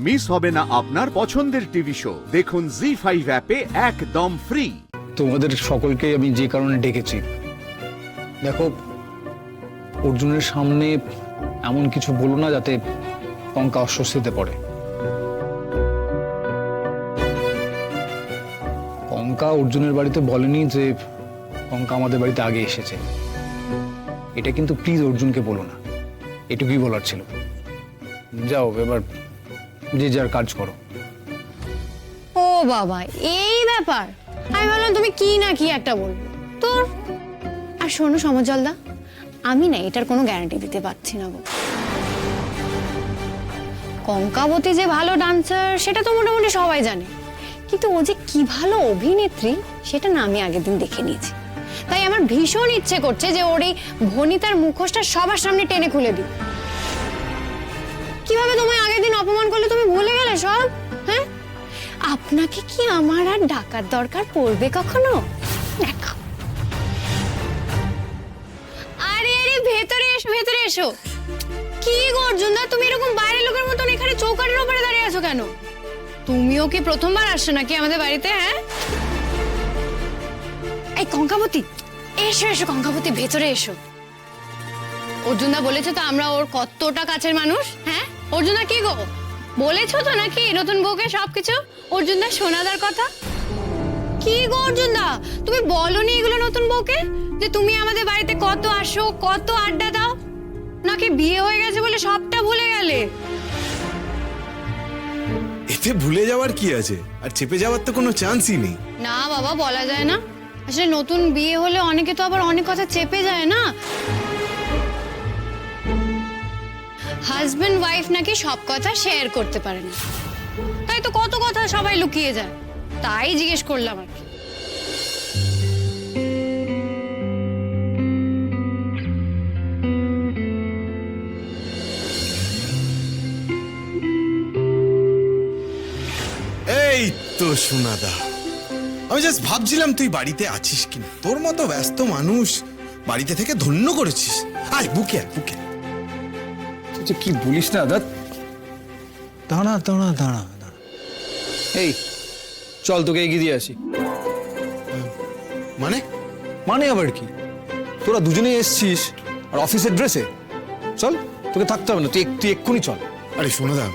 Miss হবে না আপনার পছন্দের টিভি শো। দেখুন জি5 অ্যাপে একদম ফ্রি। তোমাদের সকলকে আমি যে কারণে ডেকেছি, দেখো অর্জুনের সামনে এমন কিছু বলো না যাতে কঙ্কা অস্বস্তিতে পড়ে। কঙ্কা অর্জুনের বাড়িতে বলেনি যে কঙ্কা আমাদের বাড়িতে আগে এসেছে, এটা কিন্তু প্লিজ অর্জুনকে বলো না, এটুকুই বলার ছিল। যাও এবার যে যার কাজ করো। ও বাবা, এই ব্যাপার! আমি ভাবলাম তুমি কি না কি একটা বলবে তোর। আর শোনো সমজলদা, আমি না এটার কোনো গ্যারান্টি দিতে পারছি না গো। কঙ্কাবতী যে ভালো ডান্সার সেটা তো মোটামুটি সবাই জানে, কিন্তু ও যে কি ভালো অভিনেত্রী সেটা না আমি আগের দিন দেখে নিয়েছি। তাই আমার ভীষণ ইচ্ছে করছে যে ওর এই ভনিতার মুখোশটা সবার সামনে টেনে খুলে দিই। কিভাবে তোমায় আগের দিন অপমান করলে তুমি ভুলে গেলে সব? হ্যাঁ, আপনাকে কি আমার আর ডাকার দরকার পড়বে কখনো? দেখো। আরে আরে, ভেতরে এসো, ভেতরে এসো। কি গো অর্জুনদা, তুমি এরকম বাইরের লোকের মতন এখানে চৌকাঠের উপরে দাঁড়িয়ে আছো কেন? তুমিও কি প্রথমবার আসছো নাকি আমাদের বাড়িতে? হ্যাঁ, এই কঙ্কাবতী, এসো এসো কঙ্কাবতী, ভেতরে এসো। অর্জুনদা বলেছে তো আমরা ওর কতটা কাছের মানুষ। হ্যাঁ অর্জুনদা, কি গো বলেছো তো নাকি নতুন বউকে সবকিছু অর্জুনদা সোনাদার কথা? কি গো অর্জুনদা, তুমি বলনি এগুলো নতুন বউকে যে তুমি আমাদের বাড়িতে কত আসো, কত আড্ডা দাও? নাকি বিয়ে হয়ে গেছে বলে সবটা ভুলে গেলে? এতে ভুলে যাওয়ার কি আছে, আর চেপে যাওয়ার তো কোনো চান্সই নেই। না বাবা, বলা যায় না। আসলে নতুন বিয়ে হলে অনেকে তো আবার অনেক কথা চেপে যায় না। হাজবেন্ড ওয়াইফ নাকি সব কথা শেয়ার করতে পারে না, তাই তো কত কথা সবাই লুকিয়ে যায়। তাই জিজ্ঞেস করলাম আর কি। এই তো সোনাদা, আমি জাস্ট ভাবছিলাম তুই বাড়িতে আছিস কিনা। তোর মতো ব্যস্ত মানুষ বাড়িতে থেকে ধন্য করেছিস। আয় বুকে আয়, বুকে আয়। তুই কি বলিস না দাদা? দাঁড়া দাঁড়া দাঁড়া দাঁড়া, এই চল তোকে এগিয়ে দিয়ে আসি। মানে মানে আবার কি, তোরা দুজনেই এসছিস আর অফিসের ড্রেসে। চল, তোকে থাকতে হবে না, তুই এক্ষুনি চল। আরে সোনাদা,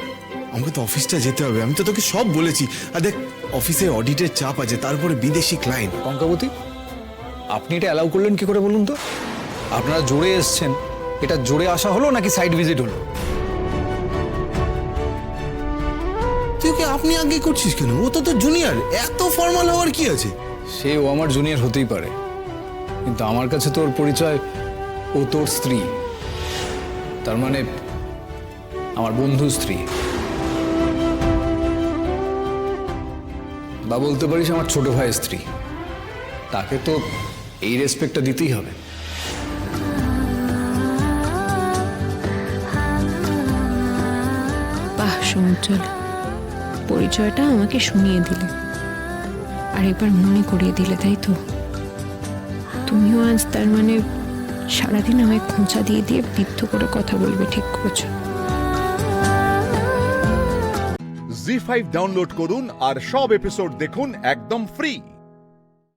আমাকে তো অফিসটা যেতে হবে, আমি তো তোকে সব বলেছি। আর দেখ, অফিসে অডিটের চাপ আছে, তারপরে বিদেশি ক্লায়েন্ট। কঙ্কাবতী, আপনি এটা অ্যালাউ করলেন কি করে বলুন তো? আপনারা জোরে এসছেন, এটা জোরে আসা হলো নাকি সাইড ভিজিট হলো? তুই ওকে আপনি আগে করছিস কেন? ও তো তোর জুনিয়র, এত ফর্মাল হওয়ার কি আছে? সে ও আমার জুনিয়র হতেই পারে, কিন্তু আমার কাছে তোর পরিচয় ও তোর স্ত্রী, তার মানে আমার বন্ধু স্ত্রী, বা বলতে পারিস আমার ছোট ভাইয়ের স্ত্রী। তাকে তো এই রেসপেক্টটা দিতেই হবে। বাহ সমুজ্জ্বল, পরিচয়টা আমাকে শুনিয়ে দিলে আর এবার মনে করিয়ে দিলে, তাই তো? তুমিও আজ তার মানে সারাদিন আমায় খোঁচা দিয়ে দিয়ে বিদ্ধ করে কথা বলবে, ঠিক করেছো? জি5 ডাউনলোড করুন আর সব এপিসোড দেখুন একদম ফ্রি।